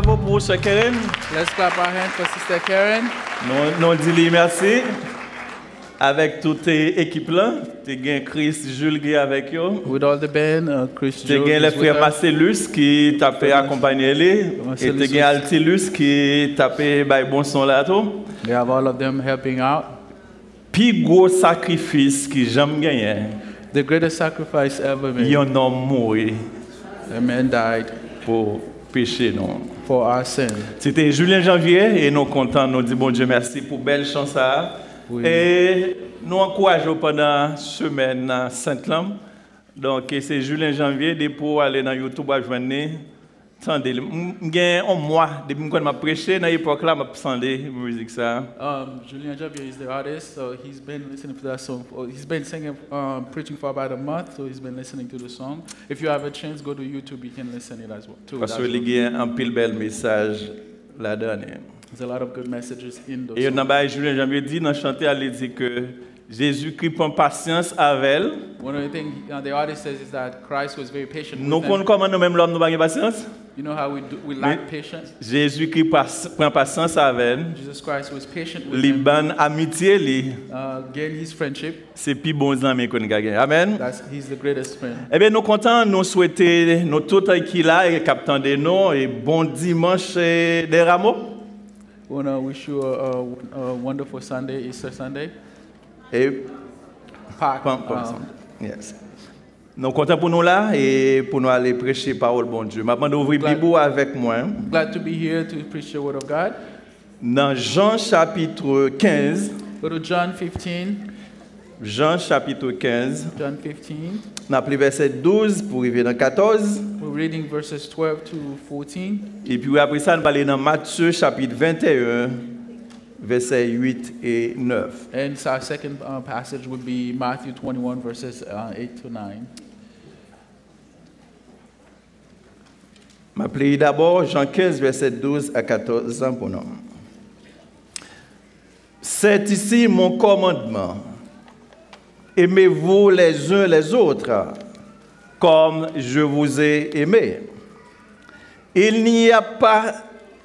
bravo pour Sœur Karen. Let's clap our hands for Sister Karen. Nous disons merci. Avec toute l'équipe là, tu as Chris, Jules qui est avec eux. With all the band, Chris, Tu as le frère Marcellus qui t'a fait accompagner lui. Et tu as Altilus qui t'a fait bon son là tout. We have all of them helping out. Puis gros sacrifice qui j'aime gagner. The greatest sacrifice ever made. Il y a un homme mort. A man died pour péché non. For our sin. C'était Julien Janvier et nous contents, nous disons bon Dieu merci pour belle chance ça. Oui. Et nous encourageons pendant la semaine à Saint-Lam. Donc c'est Julien Janvier pour aller dans YouTube à joindre. Attendez, un mois depuis que je prêché dans l'époque là, je chanté musique ça. Julien Janvier is the artist, so he's been listening to that song. He's been singing, preaching for about a month, so he's been listening to the song. If you have a chance, go to YouTube, you can listen to it as well. Parce qu'il y a un pile bel message là-dedans. There's a lot of good messages in those. Et dans Julien Janvier dit dans chanter elle dit que Jésus-Christ prend patience avec elle. One of the things the artist says is that Christ was very patient. Nous connaissons comment nous même l'homme nous pas patience. You know how we lack patience. Jésus-Christ prend patience avec elle. Jesus Christ was patient with Liban amitié li. Gain his friendship. C'est plus bon ami qu'on gagne. Amen. He's the greatest friend. Eh bien nous contents nous souhaiter nous tout qui là et captant de nous et bon dimanche des rameaux. We want to wish you a wonderful Sunday, Easter Sunday. Et yes. Nous sommes contents pour nous là et pour nous aller prêcher la parole bon Dieu. Maintenant d'ouvrir la Bible avec moi. Glad to be here to preach the word of God. Dans Jean chapitre 15. Go to John 15. Jean chapitre 15. John 15. On a pris verset 12 pour arriver dans 14. We're reading verses 12 to 14. Et puis après ça, on va aller dans Matthieu chapitre 21, versets 8 et 9. And our second passage would be Matthew 21, verses 8 to 9. Je vais d'abord Jean 15, verset 12 à 14 pour nous. C'est ici mon commandement. Aimez-vous les uns les autres, comme je vous ai aimé. Il n'y a pas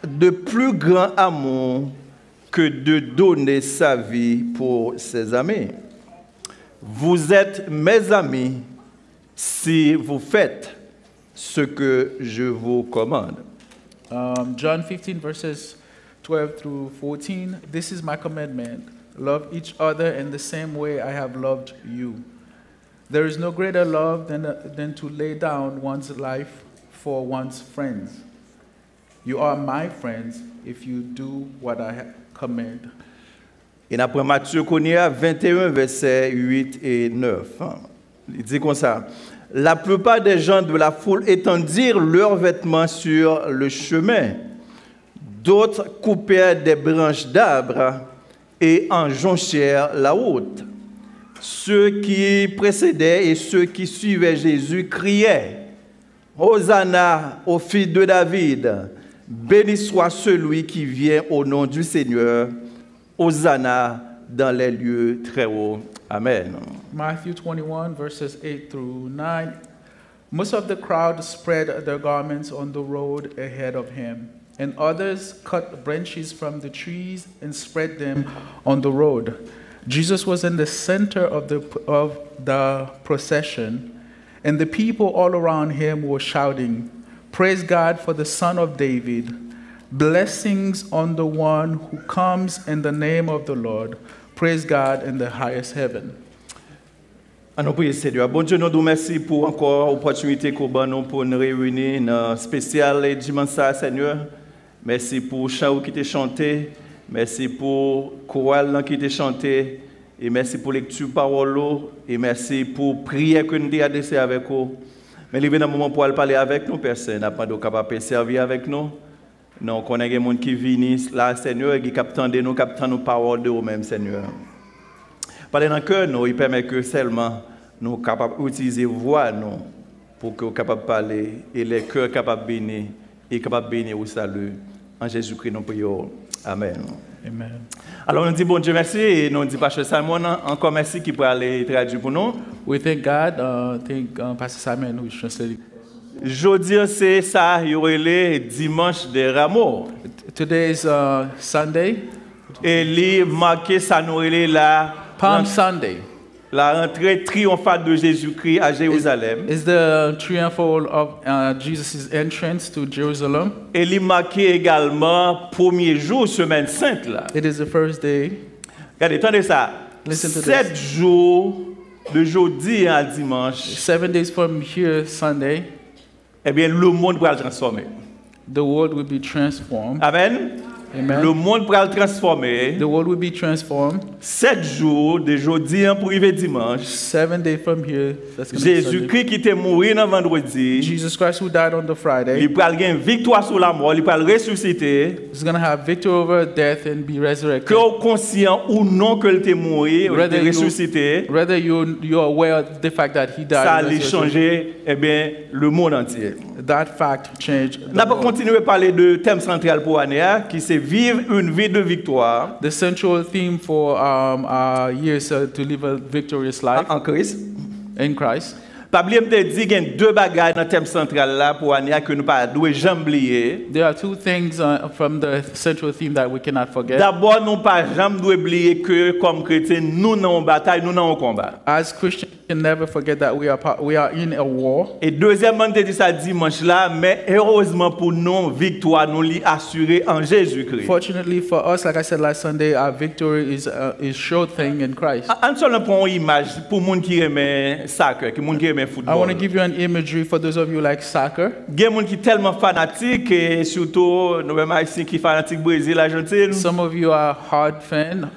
de plus grand amour que de donner sa vie pour ses amis. Vous êtes mes amis si vous faites ce que je vous commande. John 15, verses 12 through 14. This is my commandment. Love each other in the same way I have loved you. There is no greater love than to lay down one's life for one's friends. You are my friends if you do what I command. Et après Matthieu 21, versets 8 et 9. Il dit comme ça. La plupart des gens de la foule étendirent leurs vêtements sur le chemin. D'autres coupèrent des branches d'arbres et enjonchèrent la route. Ceux qui précédaient et ceux qui suivaient Jésus criaient « Hosanna au fils de David, béni soit celui qui vient au nom du Seigneur, Hosanna dans les lieux très hauts. » Amen. Matthew 21, verses 8 through 9. Most of the crowd spread their garments on the road ahead of him, and others cut branches from the trees and spread them on the road. Jesus was in the center of the procession, and the people all around him were shouting, "Praise God for the Son of David. Blessings on the one who comes in the name of the Lord. Praise God in the highest heaven." Nous prions Seigneur. Bon Dieu, nous vous remercions pour encore l'opportunité qu'on nous pour nous réunir dans spécial dimanche Seigneur. Merci pour le chant qui t'a chanté. Merci pour le chorale qui t'a chanté. Et merci pour la lecture de parole. Et merci pour la prière que nous avons adressée avec vous. Mais il y a un moment pour parler avec nous, personne. Nous sommes capables de servir avec nous. Nous connaissons des gens qui viennent là, Seigneur, et qui captent nos paroles de vous-même, Seigneur. Parler dans le cœur, il permet que seulement nous sommes capables d'utiliser la voix nous, pour que nous soyons capables de parler et les cœurs capables de bénir et capables de bénir au salut. En Jésus-Christ, nous prions. Amen. Amen. Alors, nous disons bon Dieu merci et nous disons Pasteur Simon encore merci qui peut aller traduire pour nous. We thank God. Pastor Simon who is translating. Jeudi, c'est ça, il y aurait le dimanche des rameaux. Today is Sunday, Et il marqué ça, nous la Palm Sunday. La rentrée triomphale de Jésus-Christ à Jérusalem. Is the triumphal of Jesus' entrance to Jerusalem. Et il marqué également premier jour, semaine sainte là. It is the first day. Regardez, attendez ça. Listen to 7 jours de jeudi à dimanche. 7 days from here, Sunday, Eh bien, le monde va le transformer. the world will be transformed. Amen. Amen. Le monde va le transformer. The world will be transformed. 7 jours de jeudi en privé dimanche. 7 days from here, that's gonna be Sunday. Jésus-Christ qui était mort dans vendredi. Jesus Christ who died on the Friday Il va gagner victoire sur la mort. Il va ressusciter. is going to have victory over death and be resurrected. Que vous conscient ou non que il était mort, il était ressuscité. Whether you're aware of the fact that he died, Ça and allait resurrected, changer le monde entier. that fact changed. On va continuer à parler de thème central pour l'année, qui c'est vivre une vie de victoire The central theme for our year is to live a victorious life en Christ. in Christ. Pas oublier me dire qu'il y a deux bagages dans le thème central là pour l'année que nous pas doit jamais oublier. There are two things from the central theme that we cannot forget. D'abord, nous pas jamais doit oublier que comme chrétiens, nous dans une bataille, nous dans un combat. As Christians, we can never forget that we are in a war. Et deuxièmement, on dit ça dimanche là, mais heureusement pour nous, victoire nous l'y assurée en Jésus-Christ. Fortunately for us, like I said last Sunday, our victory is sure thing in Christ. En seul prend une image pour monde qui aime soccer, qui monde qui aime I want football. to give you an imagery for those of you who like soccer. Il y a des gens qui sont tellement fanatiques, et surtout nous-mêmes haïtiens qui sont fanatiques Brésil, Argentine. Some of you are die hard fan.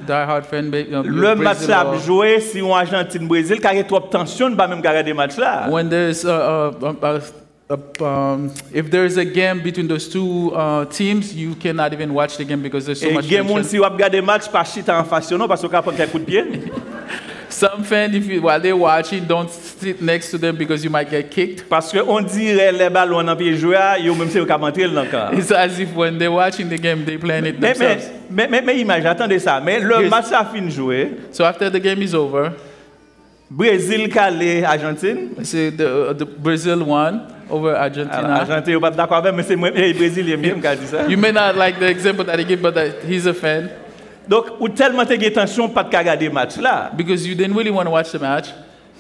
Le match là joué si on Argentine Brésil, car il y a trop de tension, pas même regarder match là. When there's if there's a game between those two teams, you cannot even watch the game because there's so Et much il y a des gens tension. si on regarde match pas chita en face non parce qu'on prend quelques coups de pied. Some fans, while they're watching, don't sit next to them because you might get kicked. Parce que on dirait les ballons dans pied jouer, yo même si on rentrer dans le camp. It's as if when they're watching the game, they're playing it themselves. Mais imagine, attendez ça, mais le Yes. match a fini joué, So after the game is over, Brésil calé Argentine. see the Brazil won over Alors, Argentina. Argentine, pas d'accord avec, mais c'est moi, Brésilien même qui a dit ça. You may not like the example that he gave, but he's a fan Donc, ou tellement t'es attention pas de regarder match là. because you didn't really want to watch the match.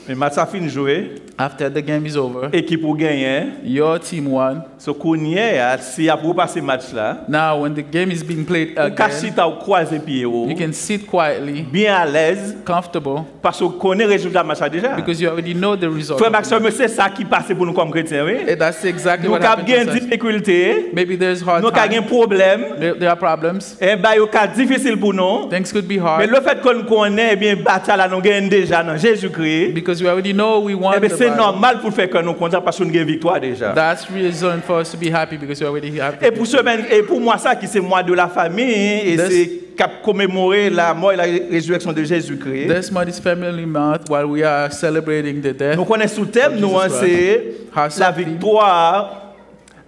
Mais match a fini joué, After the game is over, équipe ou gagné. your team won. So kounye si a pour passer match là, Now, when the game is being played ou ka again, chita ou croiser pied ou, you can sit quietly, bien à l'aise comfortable, parce qu'on connaît le résultat match là déjà. because you already know the result. Frère Maxime, c'est ça qui passe pour nous comme chrétiens, oui. And that's exactly Nous what avons happened des to us. difficultés, Maybe there's hard nous avons des times, problèmes, there are problems, et bah yo ka difficile pour nous. things could be Mais hard, le fait qu'on connaît, eh bien bataille là nous gagne déjà dans Jésus-Christ. because we already know we Eh won bien the c'est battle. normal pour faire que nous content parce qu'on gagne victoire déjà. That's reason for us to be happy because we already have the Et pour semaine et pour moi ça qui c'est mois de la famille et This- c'est cap commémorer la mort et la résurrection de Jésus-Christ. This month is family month while we are celebrating the death. Nous connaissons sous thème nous Jesus c'est Christ. la victoire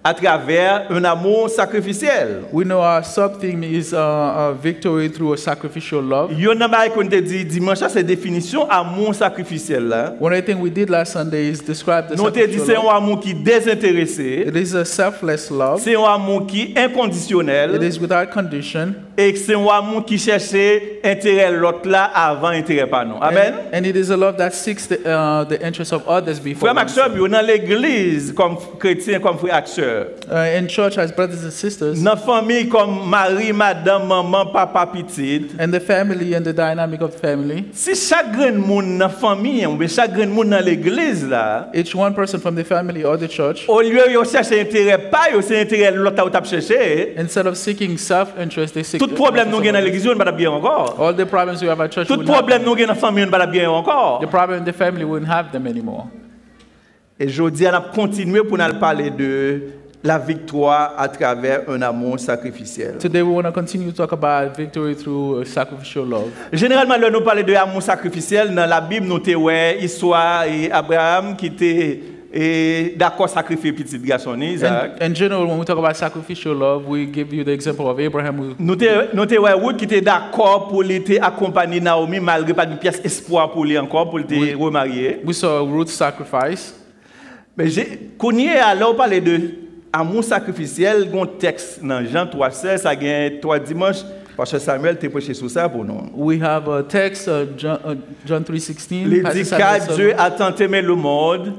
à travers un amour sacrificiel. We know our sub-theme is a victory through a sacrificial love. Yon nan ba qu'on te dit dimanche ça c'est définition amour sacrificiel là. One thing we did last Sunday is describe the Nous te dit sacrificial c'est love. un amour qui désintéressé, It is a selfless love. c'est un amour qui It inconditionnel is without condition. et c'est un amour qui cherchait intérêt l'autre là avant intérêt pas nous. Amen. And it is a love that seeks the interests of others before Frère oneself. Maxime, yo dans l'église comme chrétien comme frère et sœur. In church as brothers and sisters, Dans famille comme mari, madame, maman, papa, petite. and the family and the dynamic of family, Si chaque grand monde dans famille ou bien chaque grand monde dans l'église là, each one person from the family or the church, au lieu de chercher intérêt pas, yo c'est intérêt l'autre ou t'a chercher. instead of seeking self-interest, they seek Tout the problème nous interest gagne of dans l'église, on pas bien encore. all the problems we have at church. Tout we would not problème have. nous gagne dans famille, on pas bien encore. The problem in the family wouldn't have them anymore. Et aujourd'hui, on a continué pour nous parler de la victoire à travers un amour sacrificiel. Today we want to continue to talk about victory through sacrificial love. Généralement, là, nous parlons de amour sacrificiel. Dans la Bible, nous avons l'histoire d'Abraham qui était d'accord sacrifier petit garçon Isaac. In general, when we talk about sacrificial love, we give you the example of Abraham who Nous avons Ruth qui était d'accord pour l'été accompagner Naomi malgré pas de pièce espoir pour lui encore pour le remarier. we saw Ruth's sacrifice. Mais quand on parle de amour sacrificiel, il y a un texte dans Jean 3,16, ça gagne 3 dimanches. Pasteur Samuel t'a prêché sur ça pour nous. We have a text, John 3:16. Il dit car Dieu a tant aimé le monde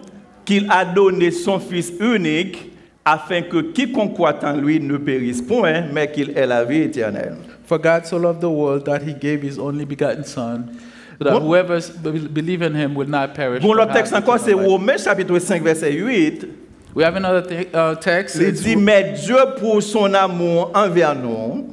qu'il a donné son Fils unique afin que quiconque croit en lui ne périsse point, mais qu'il ait la vie éternelle. For God so loved the world that he gave his only begotten Son, that whoever believes in him will not perish. Bon, but le have texte encore, c'est eternal life. Romains chapitre 5, verset 8. We have another text. Il It's dit, mais Dieu pour son amour envers nous,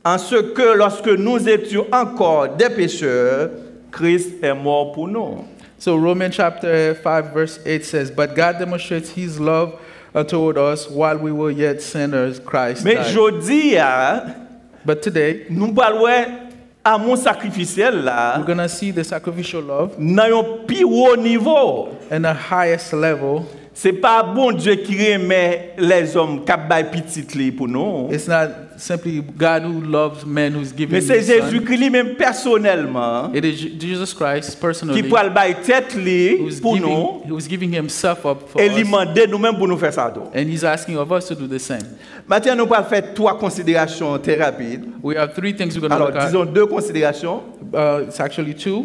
en ce que lorsque nous étions encore des pécheurs, Christ est mort pour nous. So Romans chapter 5 verse 8 says, but God demonstrates his love toward us while we were yet sinners, Christ Mais died. jeudi, But today, nous parlons amour sacrificiel là, we're going to see the sacrificial love dans un plus haut niveau. and the highest level. C'est pas bon Dieu qui remet les hommes qui baillent petit li pour nous. It's not simply God who loves men who's giving Mais c'est his son. Jésus-Christ lui-même personnellement It is Jesus Christ qui personally peut le bailler tête li pour nous who's giving himself up for et lui us. demander nous-mêmes pour nous faire ça. tout. And he's asking of us to do the same. Maintenant, nous allons faire 3 considérations très rapides. We have 3 things we're going to Alors, look at. disons 2 considérations. It's actually 2.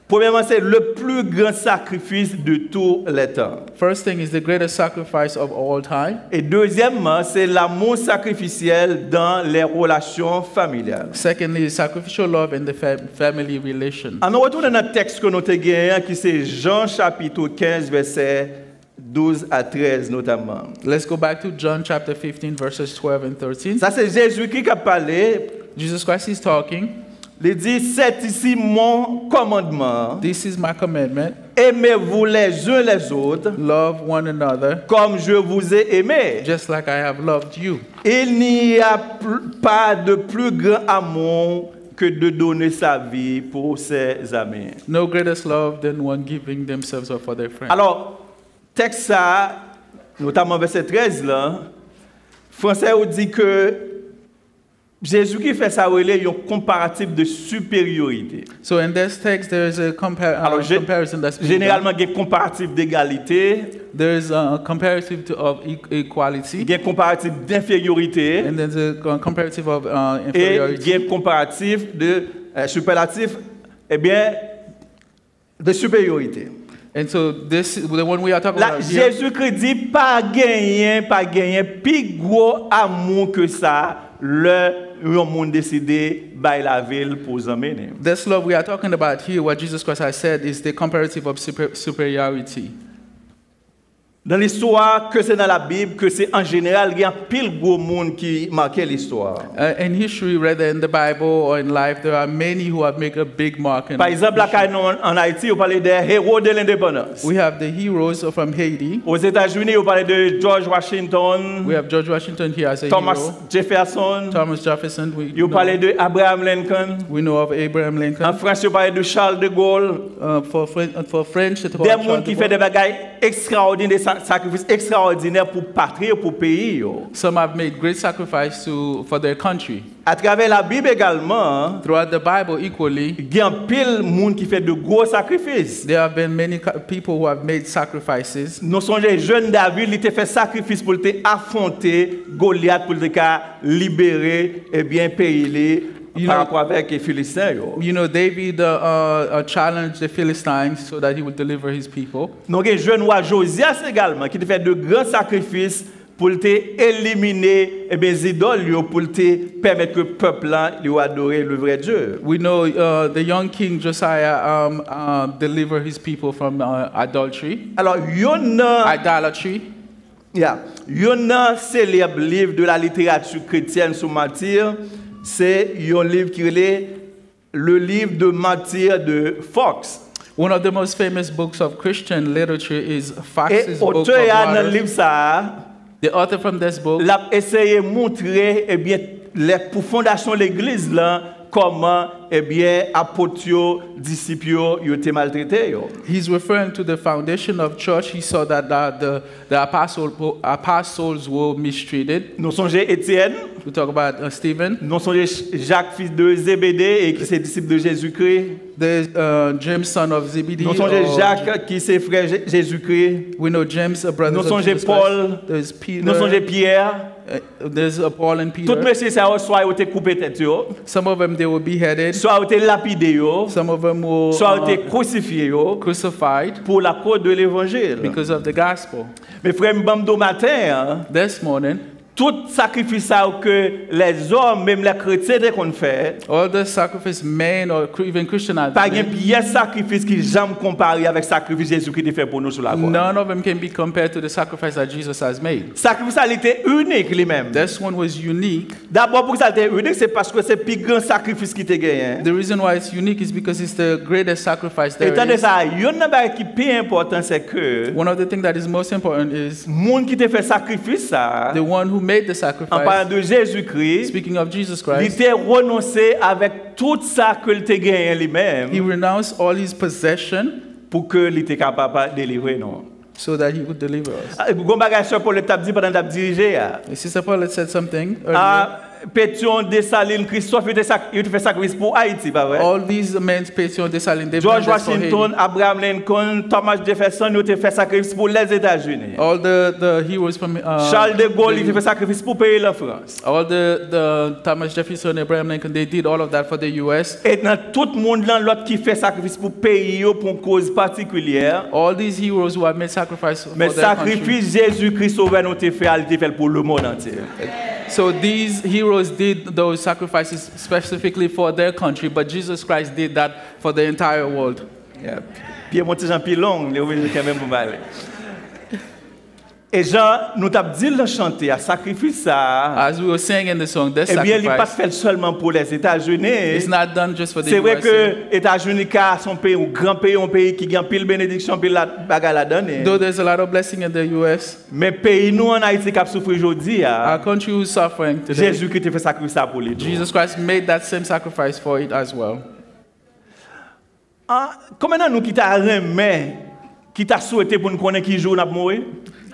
Premièrement, c'est le plus grand sacrifice de tous les temps. First thing is the greatest sacrifice of all time. Et deuxièmement, c'est l'amour sacrificiel dans les relations familiales. Secondly, sacrificial love in the family relation. On retourne dans notre texte que nous avons gagné, qui c'est Jean chapitre 15, verset 12 à 13 notamment. Let's go back to John chapter 15 verses 12 and 13. Ça, c'est Jésus qui a parlé. Jesus Christ is talking. Il dit, c'est ici mon commandement. This is my commandment. Aimez-vous les uns les autres Love one another comme je vous ai aimé. just like I have loved you. Il n'y a pas de plus grand amour que de donner sa vie pour ses amis. No greatest love than one giving themselves up for their friends. Alors, texte ça, notamment verset 13 là, français on dit que Jésus qui fait ça, il y a un comparatif de supériorité. So in this text, there is a Alors, comparison that's being généralement, done. il y a un comparatif d'égalité, There is a comparative of equality, il y a un comparatif d'infériorité and there's a comparative of et il inferiority. y a un comparatif de superlatif, eh bien, de supériorité. And so this, the one we are talking Là, about here, Jésus-Christ dit pas gagner, plus gros amour que ça, le monde décidé by la ville pour emmener. this love we are talking about here, what Jesus Christ has said, is the comparative of superiority. Dans l'histoire, que c'est dans la Bible, que c'est en général, il y a pile gros monde qui marquait l'histoire. In history, rather in the Bible or in life, there are many who have made a big mark. In Par exemple, là, history. en Haïti, on parlait des héros de l'indépendance. We have the heroes from Haiti. Aux États-Unis, on parlait de George Washington, We have George Washington here as a Thomas hero. Jefferson, Thomas Jefferson. on parlait de Abraham Lincoln. We know of Abraham En Lincoln. France, on parlait de Charles de Gaulle. For French, it's Des about gens Charles qui de font Gaulle. des bagailles extraordinaires, des sacrifices extraordinaires pour patrie et pour pays. Some have made great sacrifice for their country. À travers la Bible également, Throughout the Bible, equally, il y a un pile monde qui fait de gros sacrifices. there have been many people who have made sacrifices. Nous sommes les jeunes David, il a fait sacrifice pour te affronter Goliath pour te libérer et bien payer par rapport avec les Philistins. You know, David challenged the Philistines so that he would deliver his people. Nous avons les jeunes roi Josias également qui a fait de grands sacrifices pour te éliminer les idoles pour te permettre que le peuple là adorer le vrai Dieu. We know the young king Josiah delivered his people from adultery, Alors, il y en a idolatry. il y a un célèbre livre de la littérature chrétienne sur martyr, c'est un livre qui est le livre de martyr de Fox. One of the most famous books of Christian literature is Et Fox's Book of auteur dans le Waters. livre ça, The author from this book l'a essayé de montrer eh bien les pour fondation de l'église là comment eh bien, apôtres, yo, disciples, yo été maltraités. Yo. He's referring to the foundation of church. He saw that the apostles were mistreated. Nous songez Étienne, We talk about Stephen. nous songez Jacques, fils de Zébédée, et qui est disciple de Jésus-Christ. There's James, son of Zebedee. Nous songez or- Jacques, qui est frère Jésus-Christ. We know James, a brother Nous of songez Jesus Paul. Christ. There's Peter. Nous songez Pierre. There's Paul and Tout Peter. monsieur, ça soit ils ont été coupés tête, yo, Some of them they were beheaded. soit ils ont été lapidés, yo, Some of them were soit ils ont été crucifiés yo, crucified pour la cause de l'évangile. because of the gospel. Mes frères, m'bamdo matin, hein, This morning, tout sacrifice ça que les hommes, même les chrétiens, qu'on fait, all the sacrifice men or even Christian have pas un made, pièce sacrifice qui jamais comparé avec sacrifice Jésus qui a fait pour nous sur la croix. none of them can be compared to the sacrifice that Jesus has made. Sacrifice ça il était unique lui-même. This one was unique. D'abord pour ça il était unique, c'est parce que c'est le plus grand sacrifice qui était gagné. The reason why it's unique is because it's the greatest sacrifice Et there tant de is. ça, il y a une chose qui est plus important, c'est que One of the things that is most important is le monde qui te fait sacrifice ça, the one who made the en sacrifice. parlant de Jésus-Christ, Speaking of Jesus il Christ, était renoncé avec tout ça que il était gagné he lui-même renounced all his possession pour que il était capable de délivrer nous. so that he would deliver us. Gon bagage sur Paul t'a dit pendant t'a dirigé. Sister Paul had said something earlier. Ah, Pétion, Dessalines, Christophe, il te fait sacrifice pour Haïti, pas vrai? All these men, Pétion, Dessalines, they've done George this for Haiti. Washington, Abraham Lincoln, Thomas Jefferson, ils te fait sacrifice pour les États-Unis. All the heroes from Charles de Gaulle, il te fait sacrifice pour payer la France. all the Thomas Jefferson, Abraham Lincoln, they did all of that for the U.S. Et dans tout le monde, là, l'autre qui fait sacrifice pour pays, pour une cause particulière. All these heroes who have made sacrifice for Mais their country. sacrifice Jésus-Christ sauveur nous te fait, il te fait pour le monde entier. So these heroes did those sacrifices specifically for their country, but Jesus Christ did that for the entire world. Yeah. Puis mon petit Jean Pilon, il est venu quand même pour parler. Et Jean, nous t'avons dit le chanter, à sacrifice ça. As we were saying in the song, this Eh bien, il n'est pas sacrifice fait seulement pour les États-Unis. is not done just for the C'est vrai USA. que les États-Unis, son pays, un grand pays, un pays qui a pile bénédiction, pile la bagarre la donne. Though there's a lot of blessing in the U.S., Mais pays nous en Haïti qui a souffert aujourd'hui, our country who's suffering today, Jésus qui te fait sacrifice ça pour les deux. Jesus Christ made that same sacrifice for it as well. Ah, comment nous qui t'a remis, qui t'a souhaité pour nous connaître qui jour n'a mourir,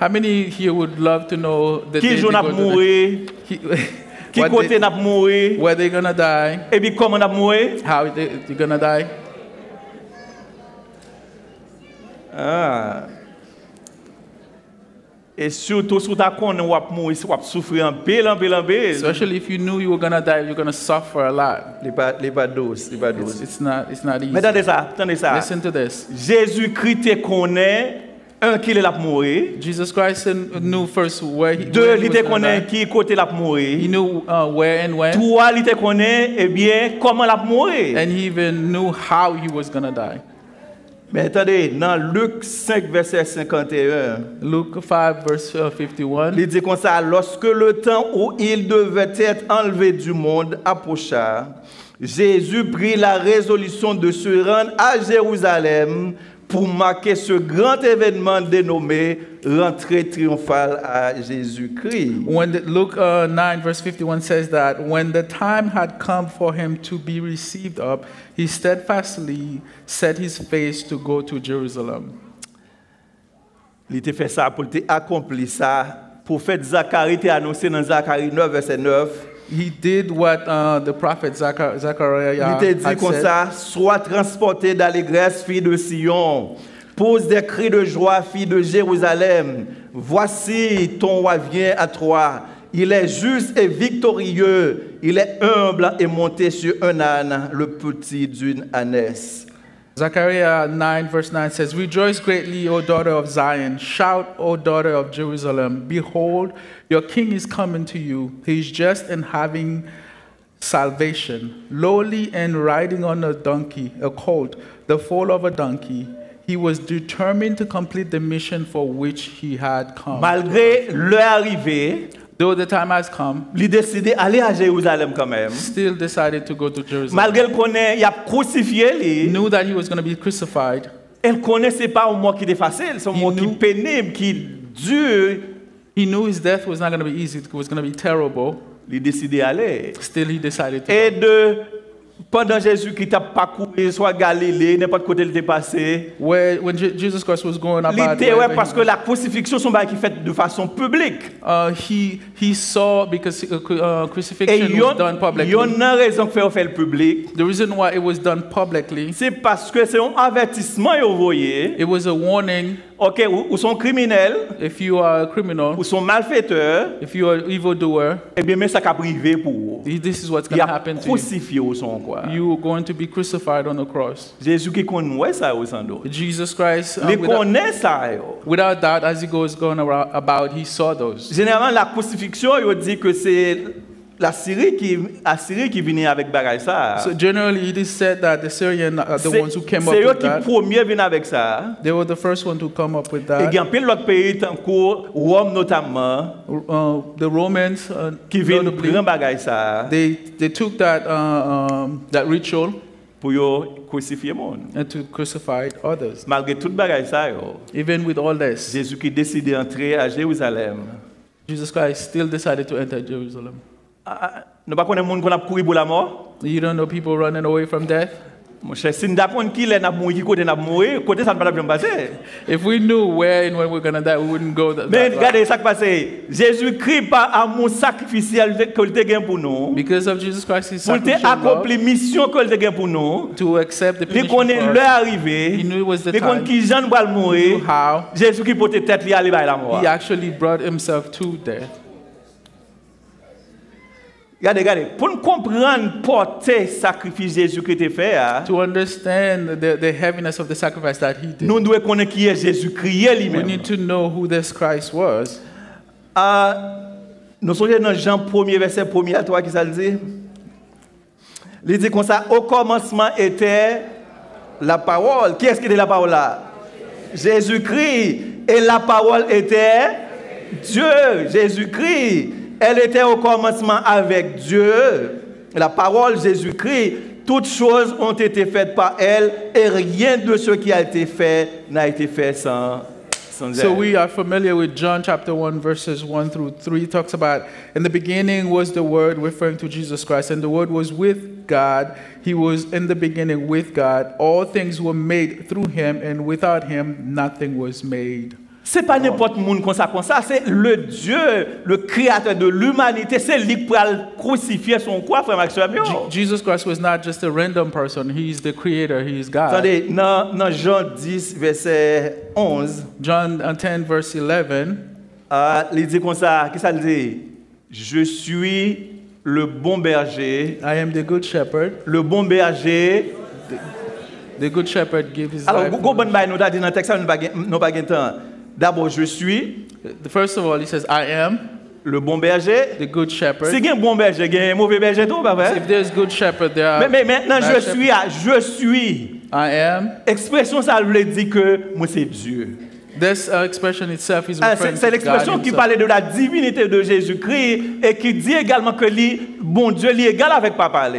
How many here would love to know the qui day jour they n'a go to mourir, the, qui what côté they- n'a mourir, where they're gonna die, et puis comment n'a mourir. how they're gonna die? Ah. Et surtout, si tu as connu ou mourir, ou souffrir en pile, en pile, en pile. Especially if you knew you were gonna die, you're gonna suffer a lot. Les pas douce, les pas douce. It's not easy. Mais attendez ça, attendez ça. Listen to this. Jésus-Christ te connaît, un qui est là pour mourir. Jesus Christ knew first where he Deux, il te was gonna connaît die. qui côté là pour He mourir. knew where and when, Trois, il te connaît, eh bien, comment là pour mourir. and he even knew how he was gonna die. Mais attendez, dans Luc 5, verset 51, Luke 5 verse 51. il dit comme ça, lorsque le temps où il devait être enlevé du monde approcha, Jésus prit la résolution de se rendre à Jérusalem pour marquer ce grand événement dénommé rentrée triomphale à Jésus-Christ. Luke 9 verse 51 says that when the time had come for him to be received up, he steadfastly set his face to go to Jerusalem. Il était fait ça pour accomplir ça. Prophète Zacharie t'a annoncé dans Zacharie 9, verset 9. He did what the prophet Zechariah Il t'a dit had comme said. ça, sois transporté d'allégresse, fille de Sion. Pose des cris de joie, fille de Jérusalem. Voici ton roi vient à toi. Il est juste et victorieux. Il est humble et monté sur un âne, le petit d'une ânesse. Zechariah 9 verse 9 says, Rejoice greatly, O daughter of Zion. Shout, O daughter of Jerusalem. Behold, your king is coming to you. He is just and having salvation, lowly and riding on a donkey, a colt, the foal of a donkey. He was determined to complete the mission for which he had come. Malgré leur arrivée, Though the time has come, il a décidé d'aller à Jérusalem quand même. still decided to go to Jerusalem. Malgré qu'il connaît, il a crucifié lui. Knew that he was going to be crucified. Elle connaissait pas un mot qui était facile, c'est un mot qui knew- est pénible, qui est dur. He knew his death was not going to be easy, it was going to be terrible. Il a décidé d'aller. Still, he decided to Et go. de pendant Jésus qui t'a parcouru soit Galilée, n'importe côté il était passé. when Jesus Christ was going about, L'idée, ouais, wherever parce he que la crucifixion sont qui fait de façon publique. he saw, because Et crucifixion was done il publicly. y a une raison que fait le public. The reason why it was done publicly, C'est parce que c'est un avertissement que vous voyez. it was a warning. OK, ou sont criminels, If you are a criminal, ou sont malfaiteurs, if you are an evildoer, eh bien, mais ça va privé pour vous. this is what's Il going y to a happen to you. crucifié au son quoi. You are going to be crucified on the cross. Jésus qui connaît ça au sans doute. Jesus Christ, Il connaît ça. Yo. without doubt, as he goes going about, he saw those. Généralement, la crucifixion, il dit que c'est la Syrie qui venait avec bagaille ça. So generally, it is said that the Syrians are the ones who came up C'est eux with qui that. premier viennent avec ça. They were the first one to come up with Et that. il y a un peu l'autre pays, tant que Rome notamment, The Romans, qui viennent notably, prendre bagaille ça they took that that ritual pour yo crucifier le monde. and to crucify others. Malgré toute bagaille ça, yo, Even with all this, Jésus qui décide d'entrer à Jérusalem. Jesus Christ still decided to enter Jerusalem. Nous ne pas connaître monde qu'on a couru pour la mort. You don't know people running away from death? Mon cher, si nous d'apprendre qui est n'a mourir, qui côté n'a mourir, côté ça ne va pas bien passer. If we knew where and when we're going to die, we wouldn't go that Mais route. regardez ça qui passe. Jésus-Christ par amour sacrificiel qu'il te gagne pour nous. Because of Jesus Christ's Pour te sacrificial love, accomplir mission qu'il te gagne pour nous. to accept the Il punishment connaît for us, l'heure arrivée. he knew it was the Il connaît time, qui Jean va he mourir. knew how, Jésus qui porte tête lui aller par la mort. he actually brought himself to death. Regardez, pour nous comprendre porter sacrifice Jésus qui te fait, To understand the heaviness of the sacrifice that he did, nous devons connaître qui est Jésus-Christ we lui-même. need to know who this Christ was. Nous sommes dans Jean 1er, verset 1er à 3, qui ça le dit? Il dit comme ça, au commencement était la parole. Qui est-ce qui était la parole là? Jésus-Christ. Et la parole était Dieu, Jésus-Christ. Elle était au commencement avec Dieu. La parole Jésus-Christ. Toutes choses ont été faites par elle et rien de ce qui a été fait n'a été fait sans elle. So we are familiar with John chapter 1 verses 1 through 3. It talks about, in the beginning was the Word, referring to Jesus Christ, and the Word was with God. He was in the beginning with God. All things were made through him, and without him nothing was made. C'est pas n'importe monde comme ça, c'est le Dieu, le créateur de l'humanité, c'est lui qui pourra crucifier son quoi, frère Maxime. Jesus Christ was not just a random person. He's the creator. He is God. Attendez, dans Jean 10, verset 11, John 10 verse 11, il dit comme ça, qu'est-ce qu'il dit? Je suis le bon berger. I am the good shepherd. Le bon berger. The good shepherd gives his Alors, life. go bon bail, nous t'as dit dans le texte, nous pas gain temps. D'abord, je suis First of all, he says, I am le bon berger. the good shepherd. Si il y a un bon berger, il y a un mauvais berger, tout, pas vrai? If there's good shepherd, there are Mais maintenant, bad je shepherd. suis. I am. Expression, ça veut dire que moi, c'est Dieu. This expression itself is referring C'est to God l'expression qui himself. parlait de la divinité de Jésus-Christ et qui dit également que lui, bon Dieu, lui est égal avec Papa.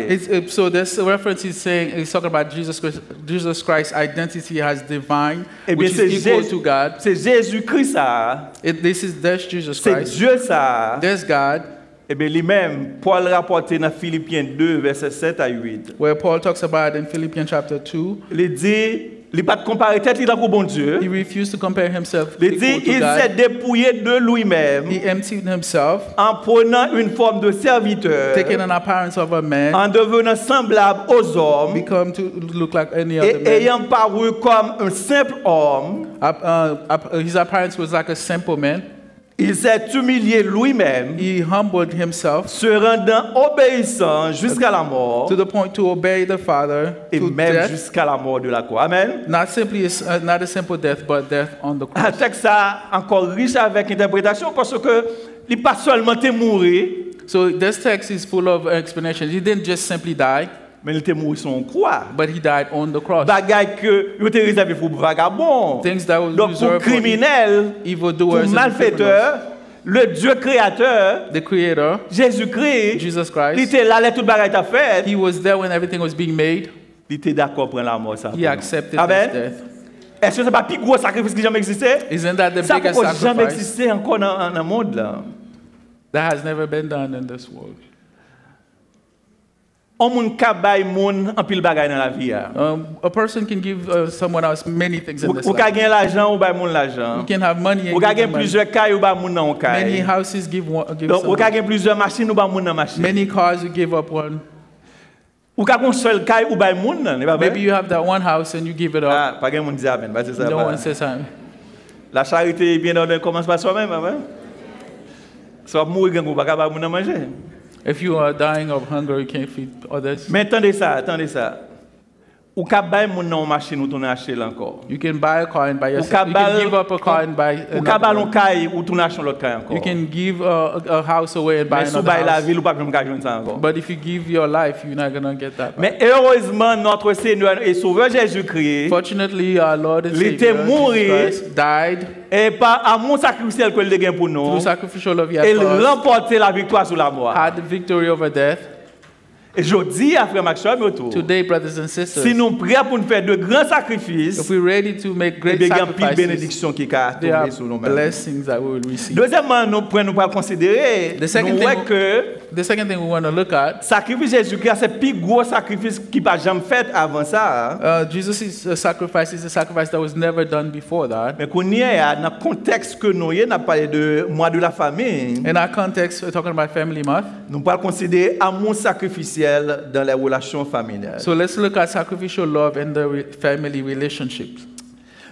So this reference is saying, it's talking about Jesus Christ's identity as divine, Eh bien, which c'est is equal to God. C'est Jésus-Christ ça. That's Jesus C'est Christ. Dieu ça. There's God, Eh bien, lui-même, Paul rapporte dans Philippiens 2, versets 7 à 8. where Paul talks about in Philippians chapter 2. Il dit, il n'a pas de comparer tête, il a pour bon Dieu. He refused to compare himself Il dit, equal to il s'est God. dépouillé de lui-même He emptied himself, en prenant une forme de serviteur, taking an appearance of a man, en devenant semblable aux hommes become to look like any other et man. ayant paru comme un simple homme. His appearance was like a simple man. Il s'est humilié lui-même, He humbled himself se rendant obéissant jusqu'à la mort to the point to obey the Father et to même death. jusqu'à la mort de la croix. Amen. Not simply not a simple death, but death on the Un cross. texte ça encore riche avec interprétation parce que il pas seulement te mourir, So this text is full of explanation. He didn't just simply die, mais il te mourir sur une croix. but he died on the cross. Bagaille que il était réservé pour vagabond, Things that was donc pour reserved for criminel, pour evildoers and criminals. malfaiteur, le Dieu créateur, The Creator, Jésus-Christ, Jesus il Christ, était là, toute bagaille t'a fait, he was there when everything was being made. il était d'accord pour la mort ça. He accepted Amen. his death. Est-ce que c'est pas le plus gros sacrifice qui jamais existé? Isn't that the Ça biggest peut jamais sacrifice exister encore dans le monde là. that has never been done in this world? On moun ka bay moun en pile bagay dans la vie. A person can give someone else many things in this Ou ka life. gen l'argent ou bay moun You l'argent. can have money and Ou ka give gen them money. plusieurs cailles ou bay moun nan Many caille. houses give Donc ou someone. ka gen plusieurs machines ou bay moun nan machine. Many cars you give up one. Ou ka gon seul caille ou bay moun nan, n'est pas Maybe vrai? you have that one house and you give it up. Ah, pas gen moun di amen, pas c'est ça. No pas. one says something. La charité bien ordonnée commence par soi-même, amen. Soit mourir gen ou pas capable moun nan manger. If you are dying of hunger, you can't feed others. Mais attendez ça, attendez ça. Ou ka bay moun nan machine ou tourner acheter l'encore. You can buy a car and buy Ou yourself. ka You can bal- give up a car and buy Ou ka another balon one. caille ou tourner acheter l'autre caille encore. You can give a house away and buy Mais sous another bay la house. ville ou pas même ka joindre ça encore. But if you give your life, you're not gonna get that. Mais heureusement notre Seigneur et Sauveur Jésus-Christ Fortunately, our Lord and Il Savior était mort. Jesus Christ died et par amour sacrificiel que il gagne pour nous, through sacrificial love. He had il for us, remportait la victoire sur la mort. had the victory over death. Et je dis à frère Maxime autour, Today, brothers and sisters, si nous prions pour nous faire de grands sacrifices, if we're ready to make il great y a une sacrifices, bénédiction qui va there are tomber sur nous-mêmes. blessings that we will receive. Deuxièmement, nous prenons pas considérer The second nous thing- voyons que The second thing we want to look at, sacrifice Jésus-Christ c'est le plus gros sacrifice qui n'a jamais fait avant ça. Jesus' sacrifice is a sacrifice that was never done before that. Mais qu'on y est dans le contexte que nous y on a parlé de mois de la famille, In our context, we're talking about Family Month. nous pouvons considérer amour sacrificiel dans les relations familiales. So let's look at sacrificial love in the family relationships.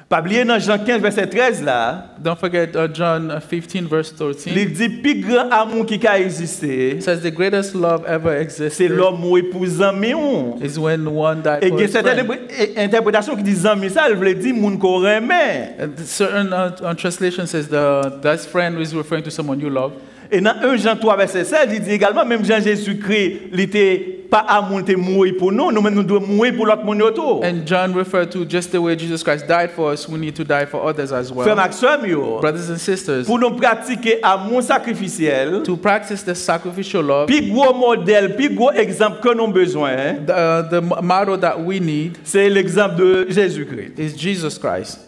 Pas oublier dans Jean 15 verset 13 là, Don't forget John 15, verse 13. il dit plus grand amour qui a existé, It says the greatest love ever c'est existed l'homme ou épouse ami ou. is when one died Et for il y a his certaines friend. interprétations qui disent ami ça, elle veut dire moun qu'on remet. And certain translation says that friend is referring to someone you love. Et dans 1 Jean 3 verset 16, il dit également même Jean Jésus-Christ, il était pas amour, il était mourir pour nous, nous-mêmes nous devons mourir pour l'autre monde autour. And John referred to just the way Jesus Christ died for us, we need to die for others as Frère well. Maxime yo, Brothers and sisters, pour nous pratiquer amour sacrificiel, to practice the sacrificial love, plus gros modèle, plus gros exemple que nous avons besoin, the model that we need c'est l'exemple de Jésus-Christ. is Jesus Christ.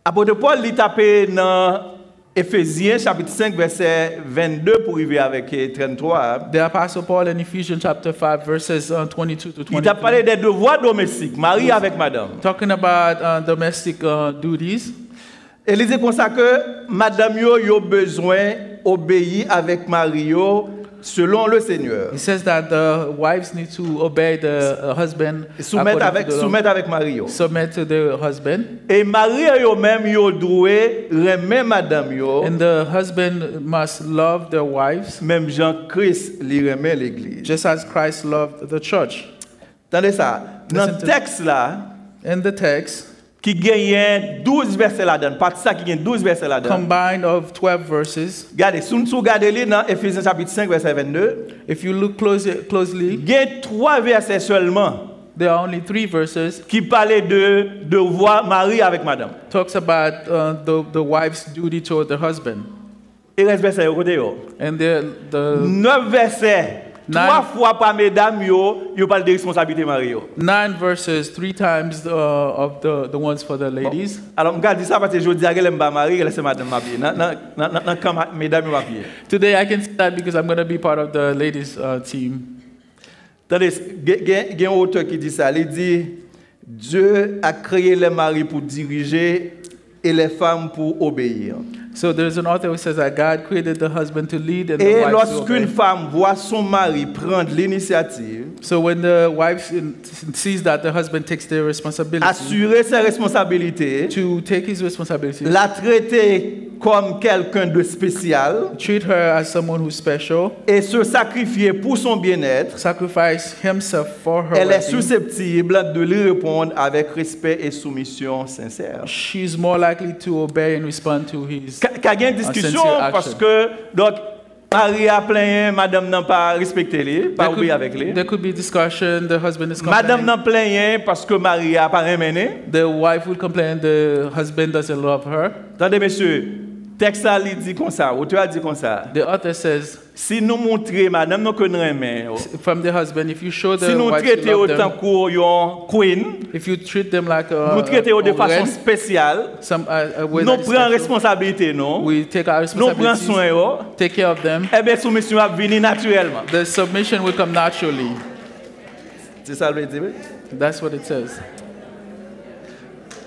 Apôtre Paul il tapé dans Éphésiens chapitre 5 verset 22 pour arriver avec 33. The Apostle Paul in Ephesians chapter 5, verses 22 to Il t'a 23, parlé des devoirs domestiques, mari avec madame. talking about domestic duties. Et il dit comme ça que madame yo besoin obéir avec mari yo selon le Seigneur. He says that the wives need to obey the husband, Soumettre according to the law. soumettre avec mari yo. Submit to the husband, Et mari yo même yo doué remet madame yo, and the husband must love their wives même Jean-Christ li remet l'église. just as Christ loved the church. Attendez ça. Dans Listen le to- texte là In the text, qui gagne 12 versets là-dedans, pas ça qui gagne 12 versets là-dedans. combined of 12 verses, Regardez, si nous regardons dans Éphésiens chapitre 5 verset 22, if you look closely, il y a 3 versets seulement there are only 3 verses. qui parlaient de devoir mari avec madame. Talks about the wife's duty toward the husband. Et reste verset au côté yo. And the 9 versets. Nine. 3 fois par mesdames yo parle de responsabilité mari yo. 9 verses, 3 times of the ones for the ladies. Alors, je dis ça parce que je dis que je suis marié, je suis madame ma pied. Dans camp mesdames ma pied. Today I can say that because I'm going to be part of the ladies team. Attendez, il y a un auteur qui dit ça. Il dit Dieu a créé les maris pour diriger et les femmes pour obéir. So there's an author who says that God created the husband to lead and the Et wife to lorsqu'une obey. femme voit son mari prendre l'initiative, So when the wife sees that the husband takes the responsibility assurer ses responsabilités, to take his responsibility, la traiter comme quelqu'un de spécial treat her as someone who's special, et se sacrifier pour son bien-être, sacrifice himself for her elle est well-being, susceptible de lui répondre avec respect et soumission sincère. she's more likely to obey and respond to his. Qu'il y a une discussion sincere action. parce que donc Marie a plaint, madame n'a pas respecté lui, pas obéi avec lui. There could be discussion, the husband is Madame complaining. n'a plaint parce que Marie a pas remené. The wife will complain the husband doesn't love her. Attendez, monsieur, Texte ça il dit comme ça, auteur a dit comme ça. The author says, Si nous montrer madame nous connaît mais from the husband, if you show si the nous wife traiter you love autant them, que yon queen, if you treat them like nous traiter de a façon reine, spéciale, a way nous that is prenons special, responsabilité non, we take our nous prenons responsibilities, soin yo, take care of them. eh bien soumission va venir naturellement. The submission will come naturally. C'est ça le dire. That's what it says.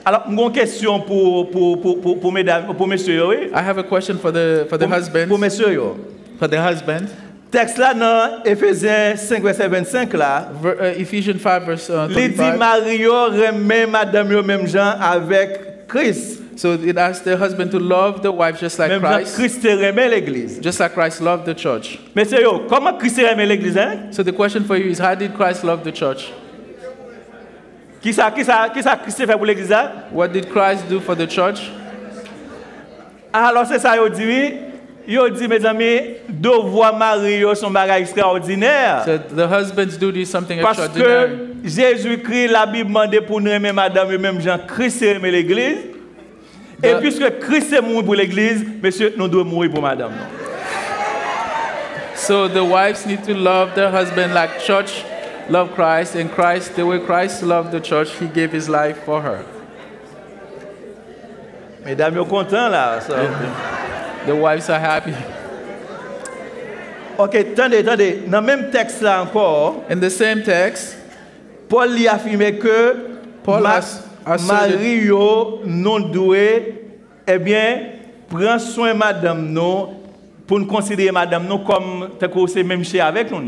Alors, j'ai une question pour mesdames, pour messieurs, oui. I have a question for the husband. Pour messieurs, yo. For the husband, Texte là dans Éphésiens 5 verset 25 là, Ephesians 5 verse il dit 35. Mario remet madame yo même gens avec Christ. So it asks the husband to love the wife just like Même gens Christ, Christ remet l'église. just like Christ loved the church. Messieurs, yo, comment Christ remet l'église hein? So the question for you is, how did Christ love the church? Qui ça Christ fait pour l'église hein? What did Christ do for the church? Alors c'est ça yo dit oui. Yo dit mes amis, devoir marier yo son bagage extraordinaire. So the husband's duty is something Parce extraordinary. que Jésus-Christ, la Bible demande pour nous aimer madame et même Jean, Christ aime l'église. Et puisque Christ est mort pour l'église, monsieur, nous devons mourir pour madame. So the wives need to love their husband like church love Christ, and Christ, the way Christ loved the church, he gave his life for her. Mesdames, vous êtes contents là. Ça. The wives are happy. Ok, attendez. Dans le même texte là encore, In the same text, Paul y affirmait que Paul has asserted- Mario non doué, eh bien, prend soin madame nous pour nous considérer madame nous comme c'est même chez avec nous.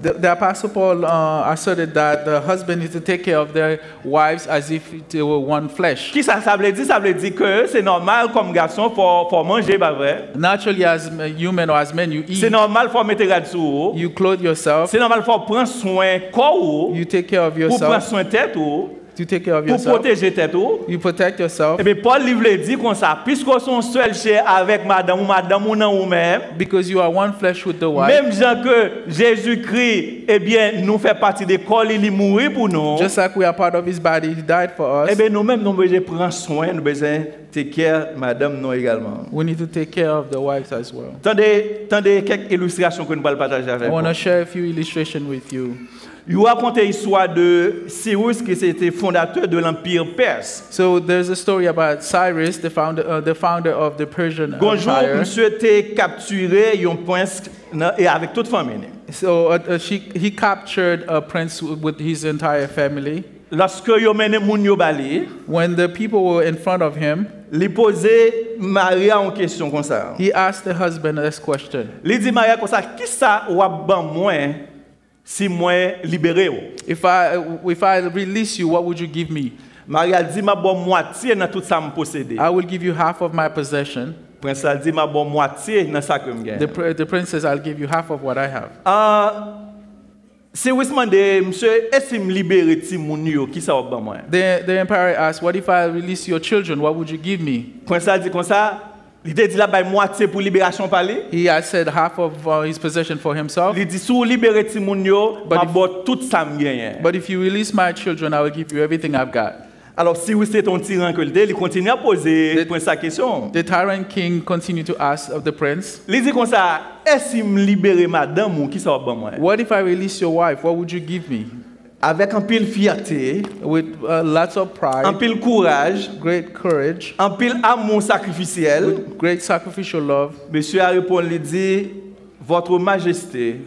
the Apostle Paul asserted that the husband is to take care of their wives as if they were one flesh. Qui ça veut dire? Ça veut dire que c'est normal comme garçon pour manger, pas vrai? Naturally, as human or as men, you C'est eat, normal pour mettre garde sur vous. you clothe yourself, C'est normal pour prendre soin corps, you take care of pour prendre yourself, soin tête, pour you take care of yourself, protéger tête. you protect yourself, Et bien Paul livre dit comme ça, puisqu'on sont seuls chez avec madame ou non ou même, because you are one flesh with the wife. même gens que Jésus-Christ, eh bien, nous fait partie de corps, il est mort pour nous. Just like we are part of his body, he died for us. Eh bien, nous-mêmes, nous besoin prendre soin, nous besoin take care madame nous également. We need to take care of the wives as well. Attendez quelques illustrations que nous allons partager I avec want vous. to share a few illustrations with you. Je vais raconter l'histoire de Cyrus, qui était fondateur de l'Empire perse. So there's a story about Cyrus, the founder of the Persian Bonjour, Empire. monsieur était capturé, un prince et avec toute famille. So he captured a prince with his entire family. Lorsque yo mené moun yo bali, When the people were in front of him, li posé Maria en question comme ça. he asked the husband this question. Li dit Maria comme ça, qui ça ou ban moi si moi libéré ou? If I release you, what would you give me? Maria dit ma bon moitié dans tout ça me posséder. I will give you half of my possession. Prince a dit ma bon moitié dans ça que me gagne. The prince says, I'll give you half of what I have. C'est oui demandé monsieur est-ce me libérer ti moun yo qui ça ou ban moi? The emperor asked, what if I release your children? What would you give me? Prince a dit comme ça, il dit la bay moitié pour libération parler. He had said half of his possession for himself. Il dit sous libérer ti moun yo, But ma if- bon tout ça me gagne. But if you release my children, I will give you everything I've got. Alors si oui c'est ton tyran que il continue à poser The- Prince sa question. The tyrant king continued to ask of the prince, Il dit comme ça, est-ce que me libérer madame ou qui ça va ban moi? what if I release your wife? What would you give me? Avec un pile fierté, With lots of un pride, pile courage, great courage, un pile amour sacrificiel, with great sacrificial love, monsieur a répondu, il dit, votre majesté,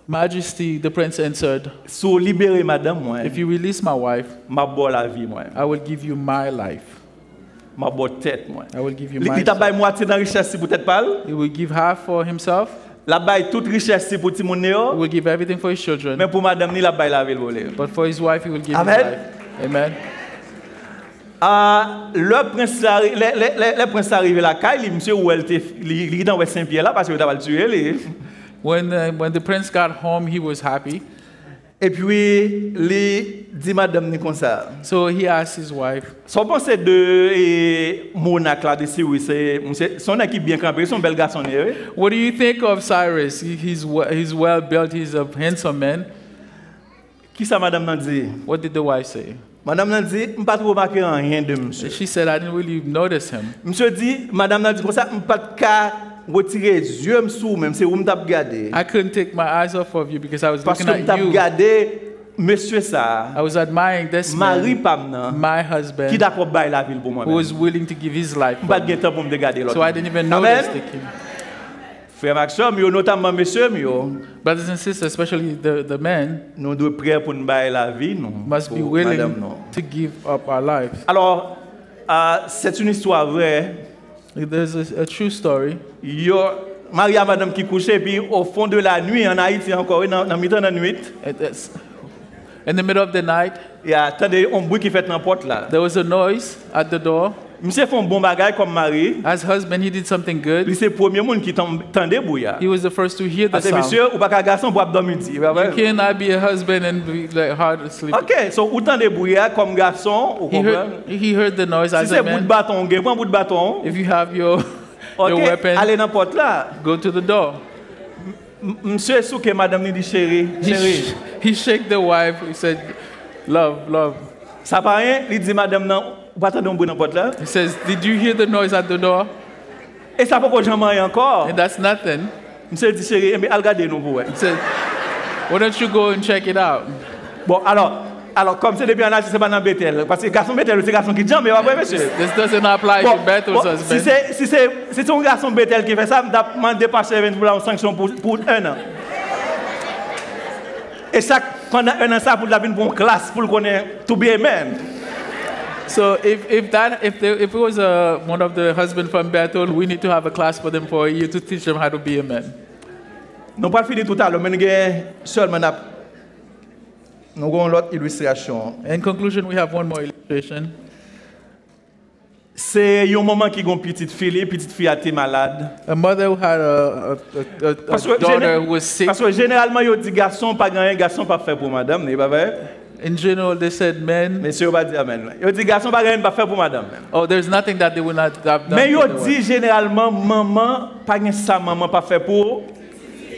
majesty, the prince answered, si vous libérez madame moi, if you release my wife, ma bonne la vie moi, I will give you my life. ma bonne tête moi. I will give you Il my t'a bail moitié dans richesse si peut-être pas. He will give half for himself. La bail toute richesse si pour ti moun He yo, will give everything for his children. mais pour madame ni la bail la ville volée. But for his wife, he will give Amen. his life. Amen. Le prince les princes arrivé la caille, monsieur où elle était li dans Saint-Pierre là parce que t'a pas le tuer lui. When the prince got home, he was happy. Et puis li dit madame ni comme ça. So he asked his wife, Son pensée de Monac là de Cyrus, c'est son équipe bien campé, son bel garçon né. what do you think of Cyrus? He's well built. He's a handsome man. Qui ça madame nan dit? What did the wife say? Madame n'a dit, je pas trop remarqué rien de monsieur. She said, I didn't really notice him. Monsieur dit, madame n'a dit comme ça, je pas de retirer les yeux sous même, c'est où je t'ai regardé. I couldn't take my eyes off of you because I was Parce looking que je at t'ai you. regardé, monsieur ça, I was admiring this Marie man, Pamna, my qui husband, d'accord bailler la ville pour moi. who was willing to give his life. Je pas de temps pour me regarder l'autre. So I didn't even Amen. notice the king. Frère Maxime, notamment monsieur, Brothers and sisters, especially the men, nous devons prier pour nous bailler la vie, non? must be Pour willing madame, non. to give up our lives. Alors, c'est une histoire vraie. There's a true story. Maria, madame qui couchait, puis au fond de la nuit, en Haïti encore, dans le milieu de la nuit, It's in the middle of the night, il y a un bruit qui fait dans la porte là. there was a noise at the door. Monsieur fait un bon bagage comme mari. As husband, he did something good. Lui, c'est le premier monde qui tendait bruit. He was the first to hear the Parce que sound. monsieur, ou pas qu'un garçon pour dormir. You cannot be a husband and be like hard asleep. Ok, so ou tendez bruit comme garçon, ou He heard the noise si as c'est a bout de man. bâton, prends un bout de bâton. If you have your Ok, weapon, allez dans la porte là. go to the door. Monsieur souke madame ni dit chérie, chérie. He shake the wife. He said, "Love, love." Ça pas rien, il dit madame non, ou pas tendre un bruit dans la porte là. He says, "Did you hear the noise at the door?" Et ça pas qu'on jamais encore. And that's nothing. Monsieur dit chérie, mais regardez nous pour. He said, "Why don't you go and check it out?" Bon alors comme c'est depuis un âge, c'est pas dans Bethel parce que garçon Bethel c'est garçon qui jambe, mais ouais monsieur. This doesn't apply to Bethel's husband. si c'est un garçon Bethel qui fait ça, m'a demandé passer pour la sanction pour un an. Et ça pendant un an ça pour la venir pour une classe pour connaître to be a man. So if it was one of the husband from Bethel, we need to have a class for them for a year to teach them how to be a man. Non pas fini tout à l'heure, mais seulement nous avons l'autre illustration. In conclusion, we have one more illustration. C'est un moment qui a une petite fille a été malade. A mother who had a daughter who was sick. Parce que généralement, ils disent garçon pas gagné, garçon pas fait pour madame, n'est pas vrai? In general, they said men. Monsieur va dire amen. Ils disent garçon pas gagné, pas fait pour madame. Oh, there's nothing that they would not have done. Mais for ils the disent généralement maman pas gagné ça, maman pas fait pour.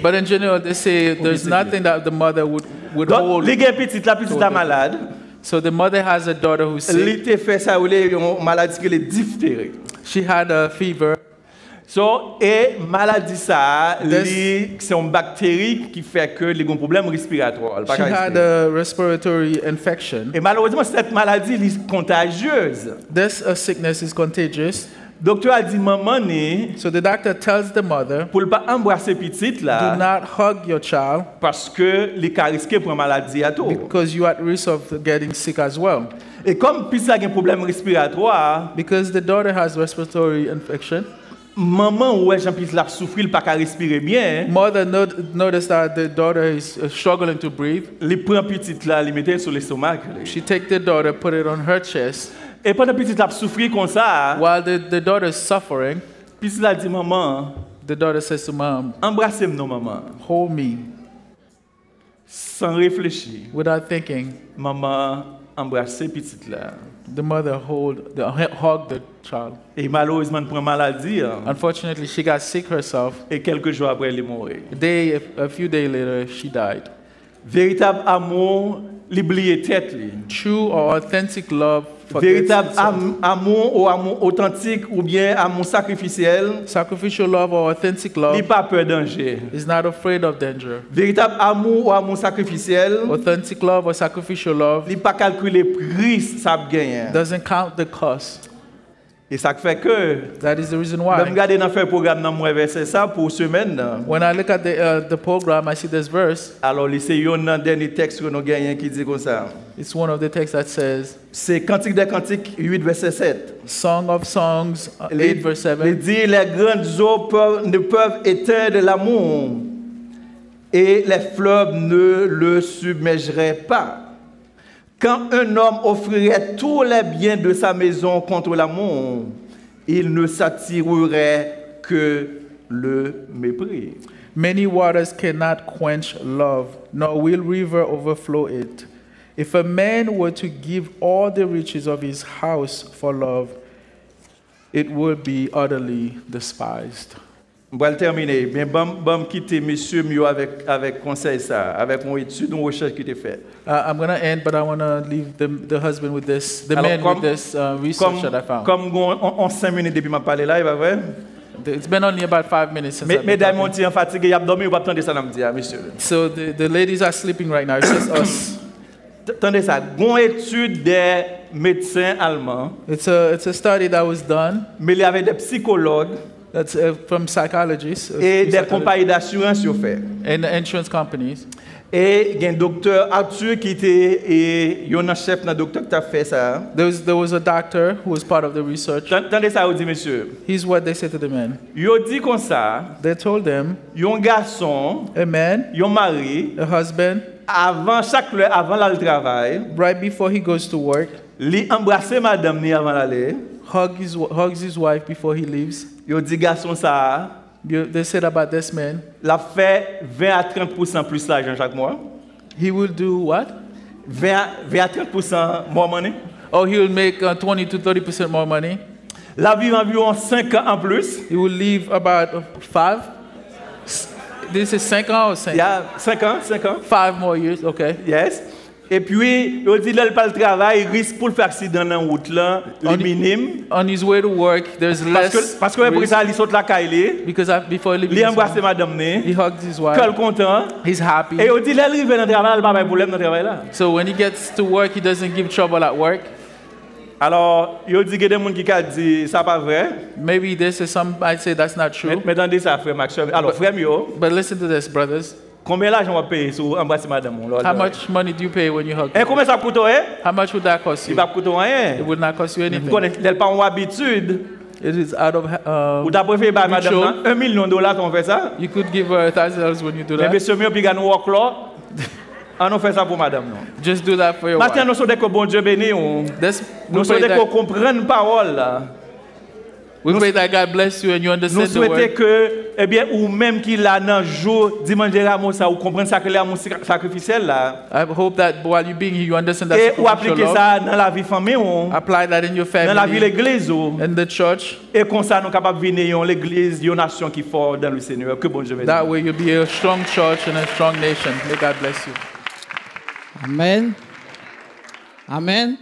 But in general, they say there's nothing that the mother would Donc, hold. les gars petite la malade. So the mother has a daughter who's sick. Elle fait ça, une maladie qui est diphtérie. She had a fever. So, et maladie ça, c'est une bactérie qui fait que les problèmes respiratoires. She had a respiratory infection. Et malheureusement, cette maladie est contagieuse. This sickness is contagious. Docteur a dit maman né. So the doctor tells the mother, pour ne pas embrasser petite là. do not hug your child. Parce que les cas risqués pour une maladie à tout. Because you are at risk of getting sick as well. Et comme petite a un problème respiratoire. Because the daughter has respiratory infection. Maman ouais Jean-Pierre l'a souffrir pas qu'à respirer bien. Mother noticed that the daughter is struggling to breathe. Les prend petite là, les mettait sur l'estomac. She take the daughter, put it on her chest. Et pendant petite l'a souffrir comme ça. While the daughter is suffering, petite l'a dit maman. The daughter says to mom, embrassez-moi maman. Hold me. Sans réfléchir. Without thinking. Maman embrassait petite là. The mother hugged the child. Et malheureusement prend maladie. Unfortunately, she got sick herself. Et quelques jours après elle est morte. A few days later, she died. Véritable amour, l'oublier tête li. True or authentic love. Véritable amour ou amour authentique ou bien amour sacrificiel. Sacrificial love or authentic love. Il pas peur danger. Is not afraid of danger. Véritable amour ou amour sacrificiel. Authentic love or sacrificial love. Il pas calculer prix ça gagne. Doesn't count the cost. Et ça fait que. That is the reason why. Même regarder dans faire programme dans moi verset ça pour semaine. When I look at the program, I see this verse. Alors c'est un dernier texte que nous gagnons qui dit comme ça. It's one of the texts that says. C'est Cantique des Cantiques 8 verset 7. Song of Songs 8 verse 7. Il dit les grandes eaux ne peuvent éteindre l'amour et les fleuves ne le submergeraient pas. Quand un homme offrirait tous les biens de sa maison contre l'amour, il ne s'attirerait que le mépris. Many waters cannot quench love, nor will river overflow it. If a man were to give all the riches of his house for love, it would be utterly despised. On va le terminer. Mais bon quitter monsieur mieux avec conseil ça, avec mon étude, une recherche qui était faite. I'm going to end, but I want to leave the husband with this, the man with this research that I found. Comme on 5 minutes depuis m'a parlé là, il va vrai? It's been only about 5 minutes since I've been Mesdames, on talking. est fatigué, il a dormi, ou pas attendre ça n'a me dire, monsieur. So the ladies are sleeping right now. It's just us. Attendez ça, une étude des médecins allemands, It's a study that was done. mais il y avait des psychologues That's from psychologists et des compagnies d'assurance qui ont fait. and the insurance companies. Et il y a un docteur Arthur qui était un chef dans docteur qui a fait ça. There was a doctor who was part of the research. Attendez ça, vous dit monsieur. Here's what they said to the men. Il dit comme ça, They told them, un garçon, a man, un mari, a husband, avant chaque heure, avant le travail, right before he goes to work, il embrasse madame ni avant d'aller. hugs his wife before he leaves. Il dit garçon ça, They said about this man, l'a fait 20 à 30% plus l'argent chaque mois. he will do what? 20 à 30% more money. Oh, he will make 20 to 30% more money. La vie environ 5 ans en plus. He will leave about 5. This is 5 ans or Il y a 5 ans. 5 more years, okay. Yes. Et puis, il dit là, pas le travail, il risque pour le faire accident dans la route là, le minime. On his way to work, there's less Parce que pour risk ça, il saute la caille, because before he leaves, il embrasse madame, he hugs his il wife. est content. He's happy. Et il dit là, il arrive dans le travail, il n'a pas de problème dans le travail là. So when he gets to work, he doesn't give trouble at work. Alors, il dit qu'il y a des gens qui disent ça pas vrai. Maybe this is some might say that's not true. Mais attendez ça, frère Max. Alors, frère Mio, But listen to this, brothers. combien d'argent on va payer sur embrasser madame? How much money do you pay when you hug? Et combien ça coûte? How much would that cost Il you? va coûter rien. It would not cost you Vous anything. connaissez, il n'a pas une habitude. It is out of. Ou t'as préféré par madame Mutual. $1 million quand on fait ça? You could give her $1,000 when you do Mais that. monsieur Mio, puis il y a un work là. On a fait ça pour madame. Non. Just do that for your Maintenant, wife. nous sommes que bon Dieu béni. Nous souhaitons pray qu'on that, comprenne la parole. Là. we pray that God bless you and you Nous understand the souhaitons word. que, eh bien, ou même qu'il a dans le jour, dimanche de Ramos, ça, ou comprendre ça que l'amour sacrificiel là. I hope that while you being here, you understand that Et ou sacrificial appliquer love. ça dans la vie famille, Apply that in your dans la vie family, l'église. in the church. Et comme ça, nous sommes capables de venir l'église, une nation qui est forte dans le Seigneur. Que bon Dieu bénisse. That way you'll be a strong church and a strong nation. May God bless you. Amen. Amen.